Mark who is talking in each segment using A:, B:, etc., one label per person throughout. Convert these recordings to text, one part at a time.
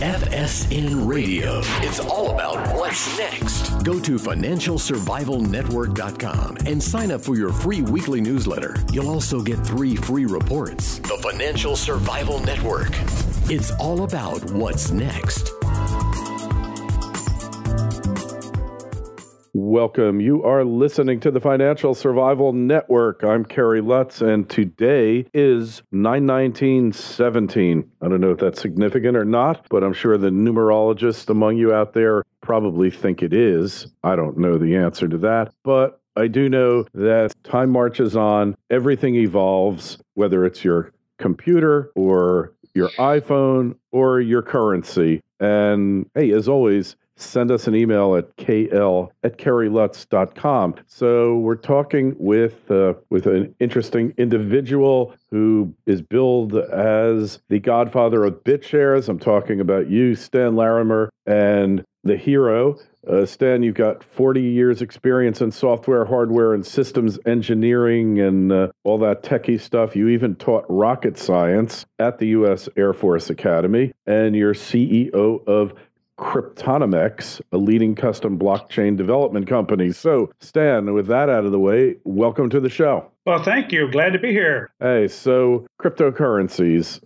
A: FSN Radio. It's all about what's next. Go to financialsurvivalnetwork.com and sign up for your free weekly newsletter. You'll also get 3 free reports. The Financial Survival Network. It's all about what's next.
B: Welcome. You are listening to the Financial Survival Network. I'm Kerry Lutz, and today is 9/19/17. I don't know if that's significant or not, but I'm sure the numerologists among you out there probably think it is. I don't know the answer to that, but I do know that time marches on, everything evolves, whether it's your computer or your iPhone or your currency. And hey, as always, send us an email at kl@kerrylutz.com. So we're talking with an interesting individual who is billed as the Godfather of BitShares. I'm talking about you, Stan Larimer, and the hero. Stan, you've got 40 years experience in software, hardware, and systems engineering and all that techie stuff. You even taught rocket science at the U.S. Air Force Academy, and you're CEO of Cryptonomex, a leading custom blockchain development company. So, Stan, with that out of the way, welcome to the show.
C: Well, thank you. Glad to be here.
B: Hey, so cryptocurrencies,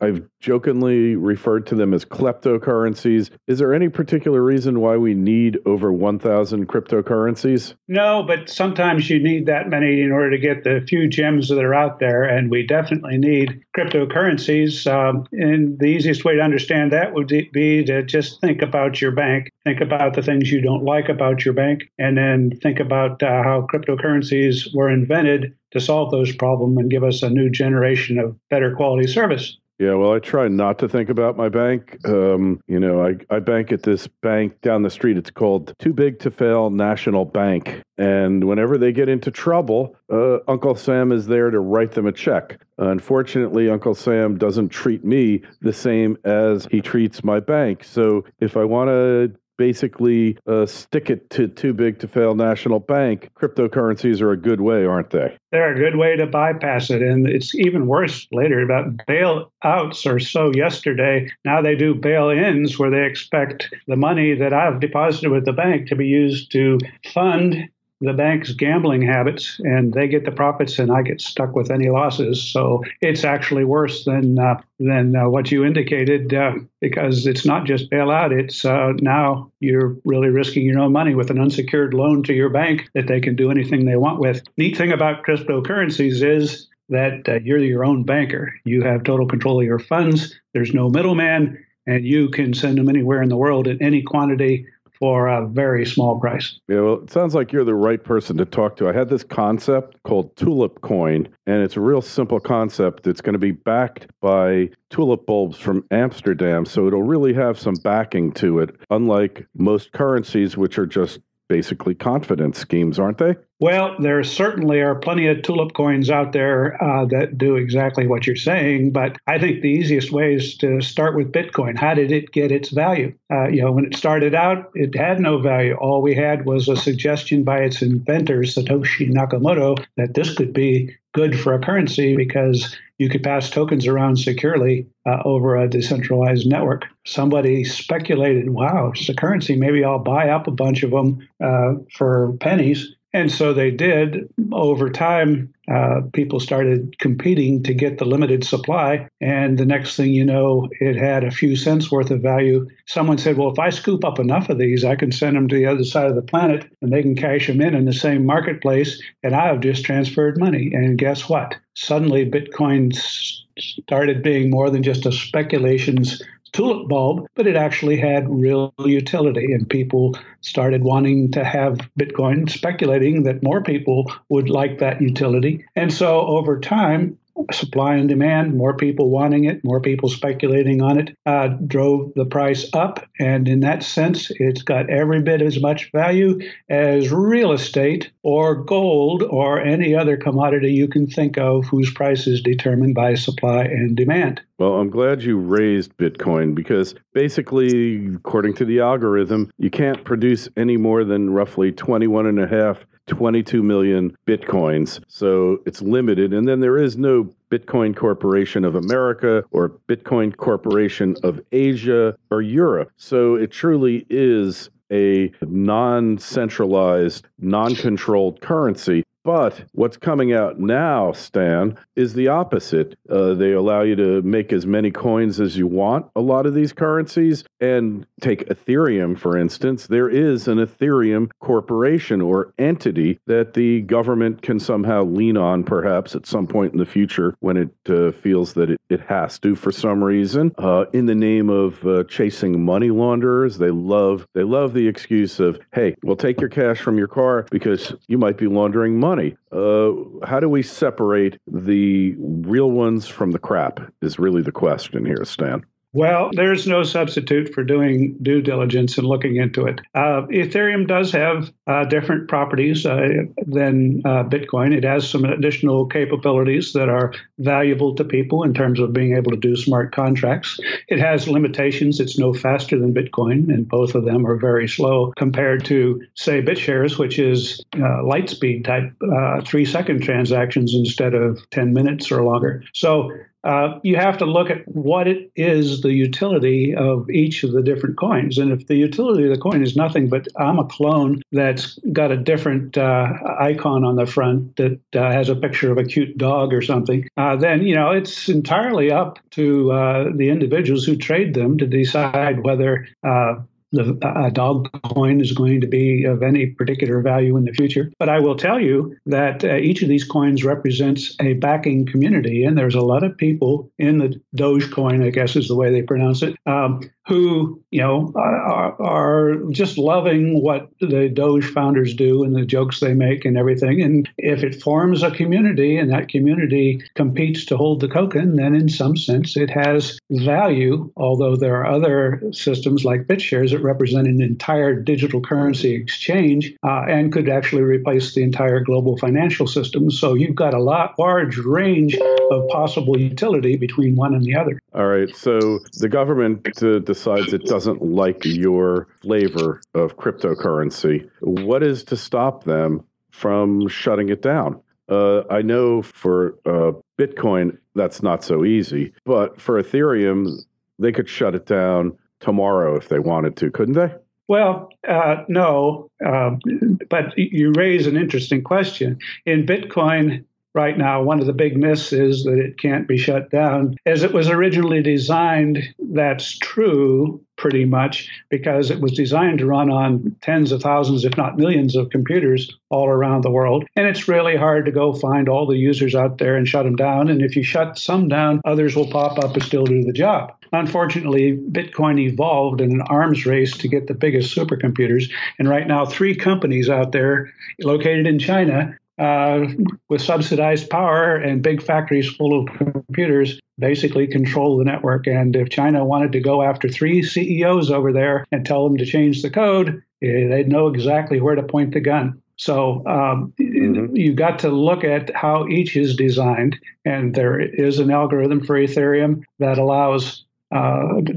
B: I've jokingly referred to them as kleptocurrencies. Is there any particular reason why we need over 1,000 cryptocurrencies?
C: No, but sometimes you need that many in order to get the few gems that are out there, and we definitely need cryptocurrencies. And the easiest way to understand that would be to just think about your bank, think about the things you don't like about your bank, and then think about how cryptocurrencies were invented to solve those problems and give us a new generation of better quality service.
B: Yeah, well, I try not to think about my bank. I bank at this bank down the street. It's called Too Big to Fail National Bank. And whenever they get into trouble, Uncle Sam is there to write them a check. Unfortunately, Uncle Sam doesn't treat me the same as he treats my bank. So if I want to basically stick it to Too Big to Fail National Bank, cryptocurrencies are a good way, aren't they?
C: They're a good way to bypass it. And it's even worse later. About bailouts or so yesterday. Now they do bail-ins where they expect the money that I've deposited with the bank to be used to fund the bank's gambling habits, and they get the profits and I get stuck with any losses. So it's actually worse than what you indicated, because it's not just bailout. It's now you're really risking your own money with an unsecured loan to your bank that they can do anything they want with. Neat thing about cryptocurrencies is that you're your own banker. You have total control of your funds. There's no middleman, and you can send them anywhere in the world in any quantity for a very small price.
B: Yeah, well, it sounds like you're the right person to talk to. I had this concept called Tulip coin, and it's a real simple concept. It's going to be backed by tulip bulbs from Amsterdam, so it'll really have some backing to it, unlike most currencies, which are just basically confidence schemes, aren't they?
C: Well, there certainly are plenty of tulip coins out there that do exactly what you're saying, but I think the easiest way is to start with Bitcoin. How did it get its value? When it started out, it had no value. All we had was a suggestion by its inventor, Satoshi Nakamoto, that this could be good for a currency because you could pass tokens around securely over a decentralized network. Somebody speculated, wow, it's a currency. Maybe I'll buy up a bunch of them for pennies. And so they did. Over time, people started competing to get the limited supply. And the next thing you know, it had a few cents worth of value. Someone said, well, if I scoop up enough of these, I can send them to the other side of the planet and they can cash them in the same marketplace. And I have just transferred money. And guess what? Suddenly, Bitcoin started being more than just a speculations tulip bulb, but it actually had real utility, and people started wanting to have Bitcoin, speculating that more people would like that utility. And so over time, supply and demand, more people wanting it, more people speculating on it, drove the price up. And in that sense, it's got every bit as much value as real estate or gold or any other commodity you can think of whose price is determined by supply and demand.
B: Well, I'm glad you raised Bitcoin because basically, according to the algorithm, you can't produce any more than roughly 21.5 22 million Bitcoins. So it's limited. And then there is no Bitcoin Corporation of America or Bitcoin Corporation of Asia or Europe. So it truly is a non-centralized, non-controlled currency. But what's coming out now, Stan, is the opposite. They allow you to make as many coins as you want, a lot of these currencies. And take Ethereum, for instance. There is an Ethereum corporation or entity that the government can somehow lean on, perhaps at some point in the future when it feels that it has to for some reason. In the name of chasing money launderers, they love the excuse of, hey, we'll take your cash from your car because you might be laundering money. How do we separate the real ones from the crap is really the question here, Stan.
C: Well, there's no substitute for doing due diligence and looking into it. Ethereum does have different properties than Bitcoin. It has some additional capabilities that are valuable to people in terms of being able to do smart contracts. It has limitations. It's no faster than Bitcoin, and both of them are very slow compared to, say, BitShares, which is light speed type 3-second transactions instead of 10 minutes or longer. So you have to look at what it is, the utility of each of the different coins. And if the utility of the coin is nothing but I'm a clone that's got a different icon on the front that has a picture of a cute dog or something, then, it's entirely up to the individuals who trade them to decide whether a dog coin is going to be of any particular value in the future. But I will tell you that each of these coins represents a backing community, and there's a lot of people in the Dogecoin, I guess is the way they pronounce it, who are just loving what the Doge founders do and the jokes they make and everything. And if it forms a community and that community competes to hold the token, then in some sense it has value, although there are other systems like BitShares that represent an entire digital currency exchange and could actually replace the entire global financial system. So you've got a large range of possible utility between one and the other.
B: All right. So the government decides it doesn't like your flavor of cryptocurrency. What is to stop them from shutting it down? I know for Bitcoin, that's not so easy. But for Ethereum, they could shut it down tomorrow if they wanted to, couldn't they?
C: Well, no, but you raise an interesting question. In Bitcoin right now, one of the big myths is that it can't be shut down. As it was originally designed, that's true pretty much, because it was designed to run on tens of thousands, if not millions of computers all around the world. And it's really hard to go find all the users out there and shut them down. And if you shut some down, others will pop up and still do the job. Unfortunately, Bitcoin evolved in an arms race to get the biggest supercomputers. And right now, 3 companies out there located in China with subsidized power and big factories full of computers basically control the network. And if China wanted to go after 3 CEOs over there and tell them to change the code, they'd know exactly where to point the gun. So you've got to look at how each is designed. And there is an algorithm for Ethereum that allows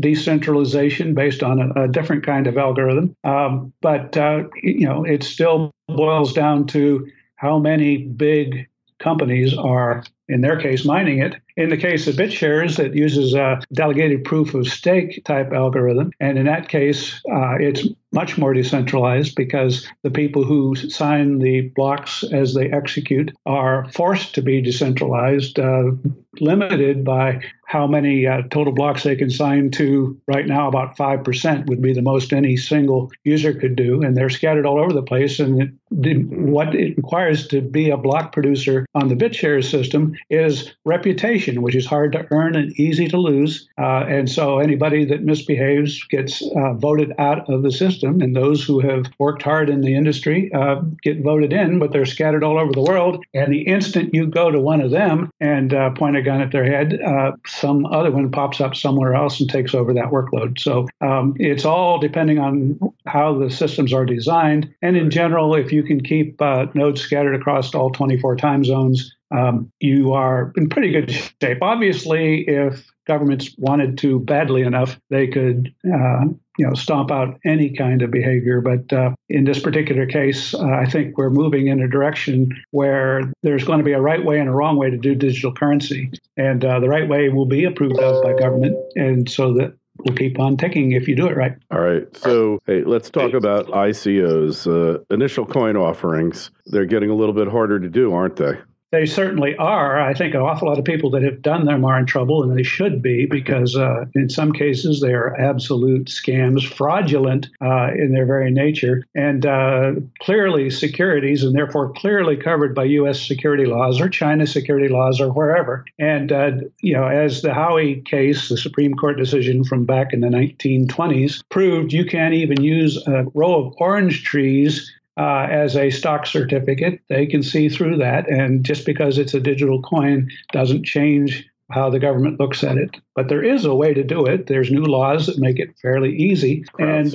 C: decentralization based on a different kind of algorithm. But it still boils down to how many big companies are, in their case, mining it. In the case of BitShares, it uses a delegated proof of stake type algorithm. And in that case, it's much more decentralized because the people who sign the blocks as they execute are forced to be decentralized, limited by how many total blocks they can sign to. Right now, about 5% would be the most any single user could do. And they're scattered all over the place. And what it requires to be a block producer on the BitShares system is reputation, which is hard to earn and easy to lose. And so anybody that misbehaves gets voted out of the system. And those who have worked hard in the industry get voted in, but they're scattered all over the world. And the instant you go to one of them and point a gun at their head, some other one pops up somewhere else and takes over that workload. So it's all depending on how the systems are designed. And in general, if you can keep nodes scattered across all 24 time zones, you are in pretty good shape. Obviously, if governments wanted to badly enough, they could stomp out any kind of behavior. But in this particular case, I think we're moving in a direction where there's going to be a right way and a wrong way to do digital currency. And the right way will be approved of by government. And so that will keep on ticking if you do it right.
B: All right. So, hey, let's talk about ICOs, initial coin offerings. They're getting a little bit harder to do, aren't they?
C: They certainly are. I think an awful lot of people that have done them are in trouble, and they should be, because in some cases they are absolute scams, fraudulent in their very nature, and clearly securities, and therefore clearly covered by U.S. security laws or China security laws or wherever. And, as the Howey case, the Supreme Court decision from back in the 1920s, proved, you can't even use a row of orange trees as a stock certificate. They can see through that. And just because it's a digital coin doesn't change how the government looks at it. But there is a way to do it. There's new laws that make it fairly easy. And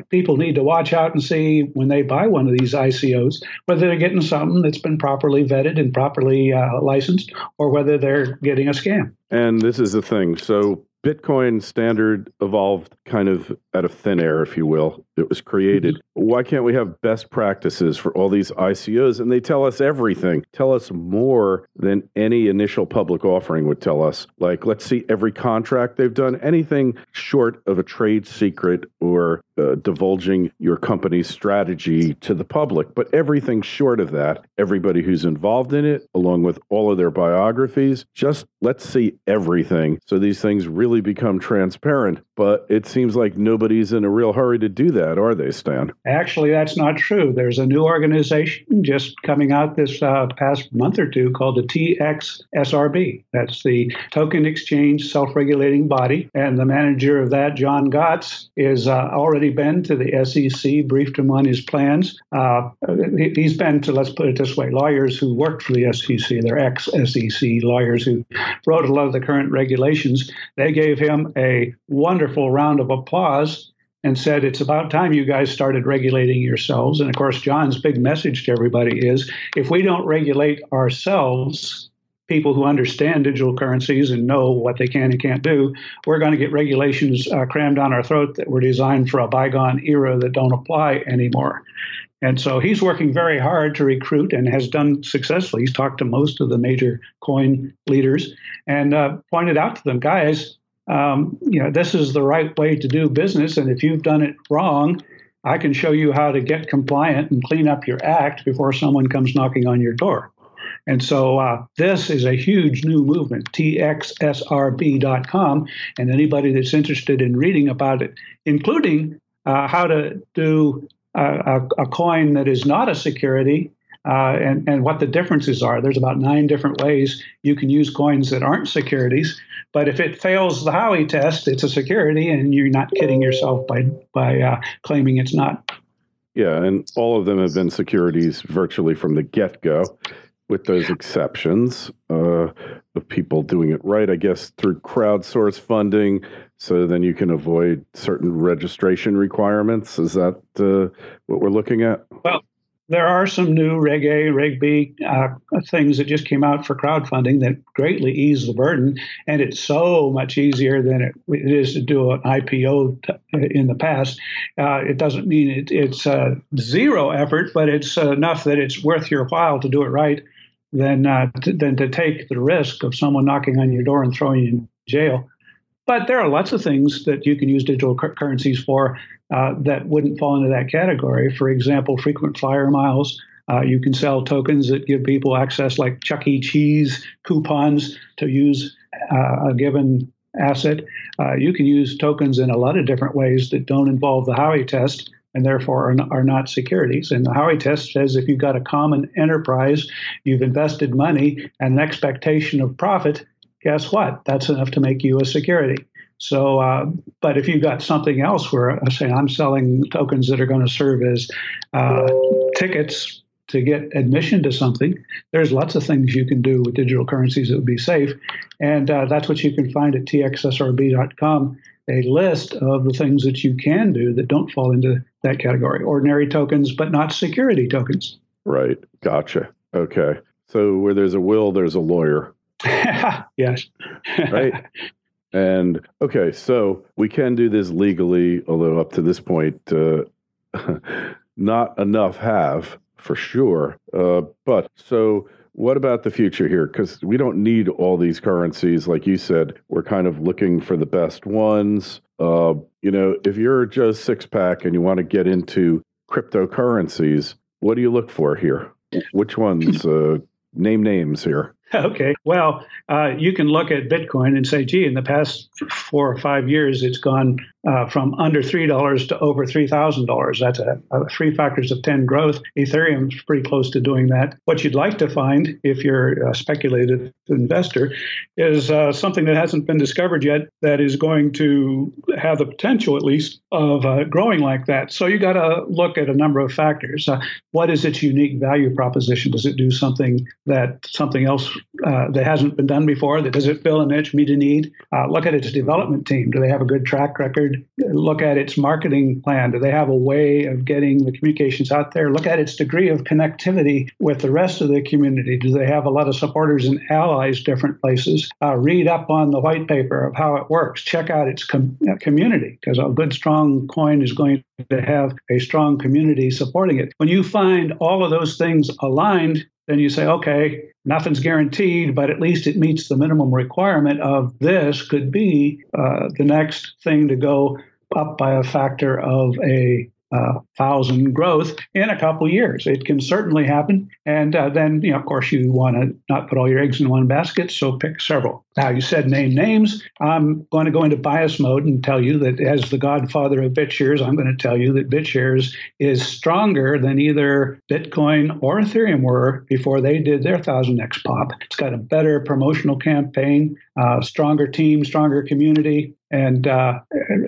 C: people need to watch out and see when they buy one of these ICOs, whether they're getting something that's been properly vetted and properly licensed, or whether they're getting a scam.
B: And this is the thing. So Bitcoin standard evolved kind of out of thin air, if you will. It was created. Why can't we have best practices for all these ICOs? And they tell us everything, tell us more than any initial public offering would tell us. Like, let's see every contract they've done, anything short of a trade secret or divulging your company's strategy to the public. But everything short of that, everybody who's involved in it, along with all of their biographies, just let's see everything. So these things really become transparent. But it seems like nobody's in a real hurry to do that, are they, Stan?
C: Actually, that's not true. There's a new organization just coming out this past month or two called the TXSRB. That's the Token Exchange Self-Regulating Body. And the manager of that, John Gotts, is already been to the SEC, briefed him on his plans. He's been to, let's put it this way, lawyers who worked for the SEC. They're ex-SEC lawyers who wrote a lot of the current regulations. They gave him a wonderful round of applause and said, it's about time you guys started regulating yourselves. And of course, John's big message to everybody is, if we don't regulate ourselves, people who understand digital currencies and know what they can and can't do, we're going to get regulations crammed down our throat that were designed for a bygone era that don't apply anymore. And so he's working very hard to recruit and has done successfully. He's talked to most of the major coin leaders and pointed out to them, guys, this is the right way to do business. And if you've done it wrong, I can show you how to get compliant and clean up your act before someone comes knocking on your door. And so this is a huge new movement, txsrb.com. And anybody that's interested in reading about it, including how to do a coin that is not a security, and what the differences are. There's about 9 different ways you can use coins that aren't securities. But if it fails the Howey test, it's a security, and you're not kidding yourself by claiming it's not.
B: Yeah, and all of them have been securities virtually from the get-go, with those exceptions of people doing it right, I guess, through crowdsource funding, so then you can avoid certain registration requirements. Is that what we're looking at?
C: Well, there are some new Reg A, Reg B things that just came out for crowdfunding that greatly ease the burden, and it's so much easier than it is to do an IPO in the past. It doesn't mean it's zero effort, but it's enough that it's worth your while to do it right than to take the risk of someone knocking on your door and throwing you in jail. But there are lots of things that you can use digital currencies for that wouldn't fall into that category. For example, frequent flyer miles. You can sell tokens that give people access, like Chuck E. Cheese coupons, to use a given asset. You can use tokens in a lot of different ways that don't involve the Howey test, and therefore are not securities. And the Howey test says if you've got a common enterprise, you've invested money, and an expectation of profit, guess what? That's enough to make you a security. So, but if you've got something else where, say, I'm selling tokens that are going to serve as tickets to get admission to something, there's lots of things you can do with digital currencies that would be safe. And that's what you can find at txsrb.com, a list of the things that you can do that don't fall into that category. Ordinary tokens, but not security tokens.
B: Right. Gotcha. Okay. So where there's a will, there's a lawyer.
C: Yes.
B: Right? And okay, so we can do this legally, although up to this point, not enough have for sure. But so what about the future here? Because we don't need all these currencies. Like you said, we're kind of looking for the best ones. If you're Joe Sixpack and you want to get into cryptocurrencies, what do you look for here? Which ones? Name names here.
C: Okay. Well, you can look at Bitcoin and say, gee, in the past 4 or 5 years, it's gone from under $3 to over $3,000. That's a 3 factors of 10 growth. Ethereum's pretty close to doing that. What you'd like to find, if you're a speculative investor, is something that hasn't been discovered yet that is going to have the potential, at least, of growing like that. So you got to look at a number of factors. What is its unique value proposition? Does it do something that something else that hasn't been done before? Does it fill a niche, meet a need? Look at its development team. Do they have a good track record? Look at its marketing plan. Do they have a way of getting the communications out there? Look at its degree of connectivity with the rest of the community. Do they have a lot of supporters and allies different places? Read up on the white paper of how it works. Check out its community, because a good, strong coin is going to have a strong community supporting it. When you find all of those things aligned, then you say, okay, nothing's guaranteed, but at least it meets the minimum requirement of this could be the next thing to go up by a factor of 1,000 growth in a couple of years. It can certainly happen. And then, of course, you want to not put all your eggs in one basket, so pick several. Now, you said name names. I'm going to go into bias mode and tell you that as the godfather of BitShares, I'm going to tell you that BitShares is stronger than either Bitcoin or Ethereum were before they did their 1,000x pop. It's got a better promotional campaign, stronger team, stronger community, and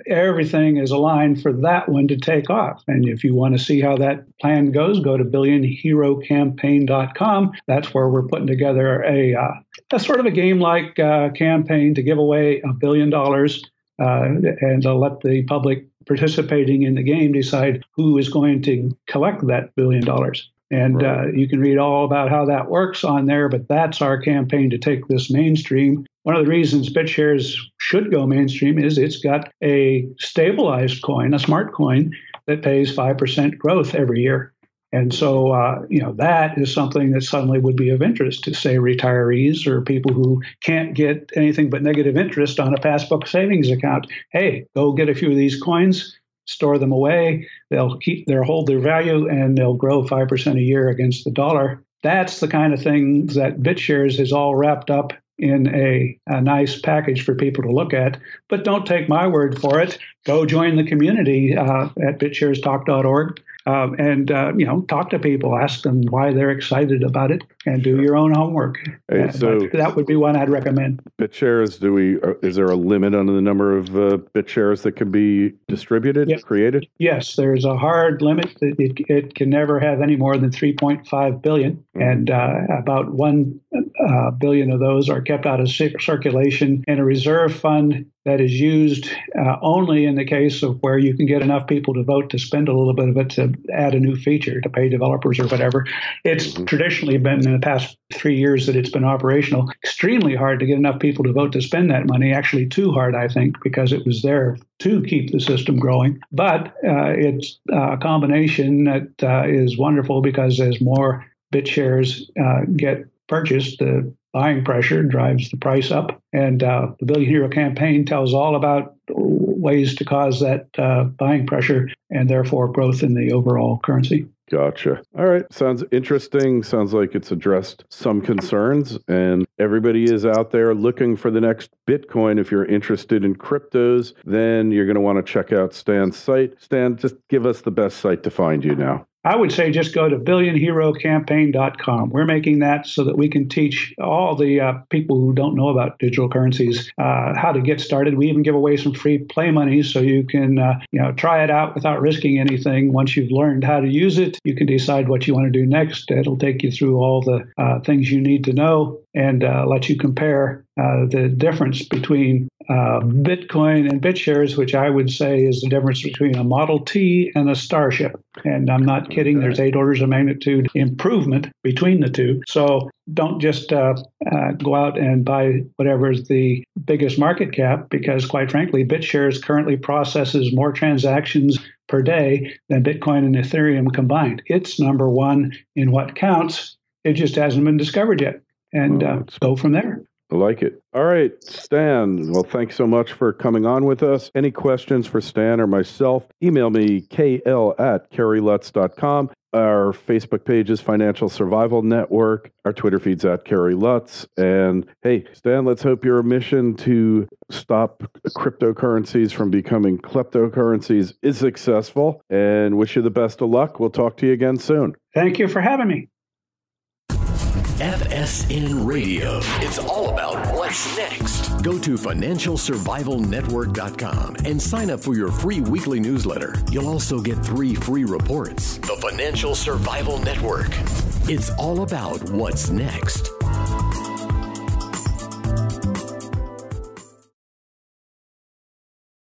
C: everything is aligned for that one to take off. And if you want to see how that plan goes, go to billionherocampaign.com. That's where we're putting together a sort of a game-like campaign to give away $1 billion and let the public participating in the game decide who is going to collect that $1 billion. And you can read all about how that works on there, but that's our campaign to take this mainstream. One of the reasons BitShares should go mainstream is it's got a stabilized coin, a smart coin, that pays 5% growth every year. And so, that is something that suddenly would be of interest to, say, retirees or people who can't get anything but negative interest on a Passbook savings account. Hey, go get a few of these coins, store them away. They'll hold their value, and they'll grow 5% a year against the dollar. That's the kind of thing that BitShares is all wrapped up in a nice package for people to look at. But don't take my word for it. Go join the community at bitsharestalk.org. And talk to people, ask them why they're excited about it, and do your own homework.
B: Hey, so
C: that would be one I'd recommend.
B: BitShares, is there a limit on the number of BitShares that can be distributed, created?
C: Yes, there's a hard limit. It can never have any more than 3.5 billion, and about 1 billion of those are kept out of circulation in a reserve fund that is used only in the case of where you can get enough people to vote to spend a little bit of it to add a new feature to pay developers or whatever. It's traditionally been in the past 3 years that it's been operational, extremely hard to get enough people to vote to spend that money, actually too hard, I think, because it was there to keep the system growing. But it's a combination that is wonderful, because as more BitShares get purchased, the buying pressure drives the price up. And the Billion Hero campaign tells all about ways to cause that buying pressure and therefore growth in the overall currency.
B: Gotcha. All right. Sounds interesting. Sounds like it's addressed some concerns, and everybody is out there looking for the next Bitcoin. If you're interested in cryptos, then you're going to want to check out Stan's site. Stan, just give us the best site to find you now.
C: I would say just go to billionherocampaign.com. We're making that so that we can teach all the people who don't know about digital currencies how to get started. We even give away some free play money so you can try it out without risking anything. Once you've learned how to use it, you can decide what you want to do next. It'll take you through all the things you need to know. and let you compare the difference between Bitcoin and BitShares, which I would say is the difference between a Model T and a Starship. And I'm not kidding. There's 8 orders of magnitude improvement between the two. So don't just go out and buy whatever is the biggest market cap, because quite frankly, BitShares currently processes more transactions per day than Bitcoin and Ethereum combined. It's number one in what counts. It just hasn't been discovered yet. And go from there.
B: I like it. All right, Stan. Well, thanks so much for coming on with us. Any questions for Stan or myself, email me, kl@kerrylutz.com. Our Facebook page is Financial Survival Network. Our Twitter feed's @KerryLutz. And hey, Stan, let's hope your mission to stop cryptocurrencies from becoming kleptocurrencies is successful, and wish you the best of luck. We'll talk to you again soon.
C: Thank you for having me.
A: FSN Radio. It's all about what's next. Go to financialsurvivalnetwork.com and sign up for your free weekly newsletter. You'll also get 3 free reports. The Financial Survival Network. It's all about what's next.